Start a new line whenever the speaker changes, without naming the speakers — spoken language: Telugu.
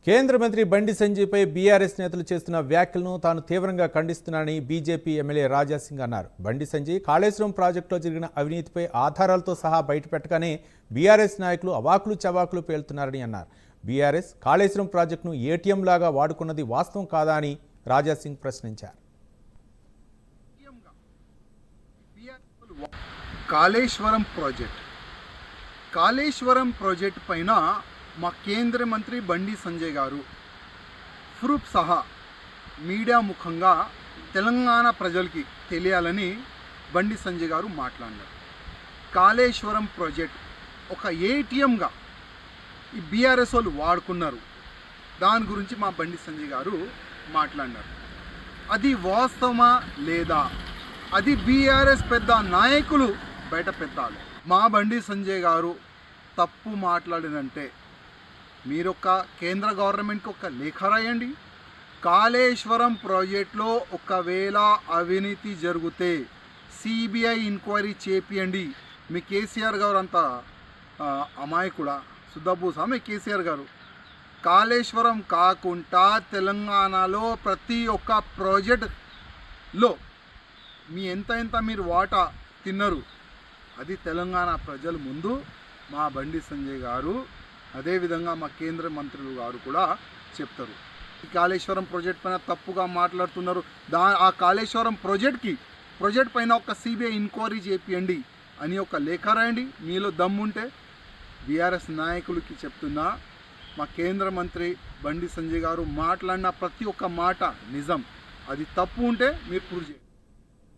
కేంద్ర మంత్రి బండి సంజయ్పై బీఆర్ఎస్ నేతలు చేస్తున్న వ్యాఖ్యలను తాను తీవ్రంగా ఖండిస్తున్నానని బీజేపీ ఎమ్మెల్యే రాజాసింగ్ అన్నారు. బండి సంజయ్ కాళేశ్వరం ప్రాజెక్టులో జరిగిన అవినీతిపై ఆధారాలతో సహా బయటపెట్టగానే బీఆర్ఎస్ నాయకులు అవాకులు చవాకులు పేలుతున్నారని అన్నారు. బీఆర్ఎస్ కాళేశ్వరం ప్రాజెక్టును ఏటీఎం లాగా వాడుకున్నది వాస్తవం కాదా అని రాజాసింగ్ ప్రశ్నించారు.
కాళేశ్వరం ప్రాజెక్ట్ పైన మా కేంద్ర మంత్రి బండి సంజయ్ గారు ప్రూఫ్ సహా మీడియా ముఖంగా తెలంగాణ ప్రజలకి తెలియాలని బండి సంజయ్ గారు మాట్లాడినారు. కాళేశ్వరం ప్రాజెక్ట్ ఒక ఏటీఎంగా ఈ బీఆర్ఎస్ వాళ్ళు వాడుకున్నారు. దాని గురించి మా బండి సంజయ్ గారు మాట్లాడినారు. అది వాస్తవమా లేదా అది బీఆర్ఎస్ పెద్ద నాయకులు బయట పెట్టాలి. మా బండి సంజయ్ గారు తప్పు మాట్లాడినంటే మీరొక కేంద్ర గవర్నమెంట్కి ఒక లేఖ రాయండి. కాళేశ్వరం ప్రాజెక్టులో ఒకవేళ అవినీతి జరిగితే సిబిఐ ఎంక్వైరీ చేపియండి. మీ కేసీఆర్ గారు అంత అమాయకుడా సుద్దబూసా? మీ కేసీఆర్ గారు కాళేశ్వరం కాకుండా తెలంగాణలో ప్రతి ఒక్క ప్రాజెక్టులో మీ ఎంత మీరు వాటా తిన్నారు అది తెలంగాణ ప్రజల ముందు మా బండి సంజయ్ గారు అదేవిధంగా మా కేంద్ర మంత్రులు గారు కూడా చెప్తారు. ఈ కాళేశ్వరం ప్రాజెక్ట్ పైన తప్పుగా మాట్లాడుతున్నారు. ఆ కాళేశ్వరం ప్రాజెక్ట్ పైన ఒక సిబిఐ ఎంక్వైరీ చేపియండి అని ఒక లేఖ రాయండి. మీలో దమ్ముంటే బీఆర్ఎస్ నాయకులకి చెప్తున్నా, మా కేంద్ర మంత్రి బండి సంజయ్ గారు మాట్లాడిన ప్రతి ఒక్క మాట నిజం. అది తప్పు ఉంటే మీరు ప్రూవ్ చేయండి.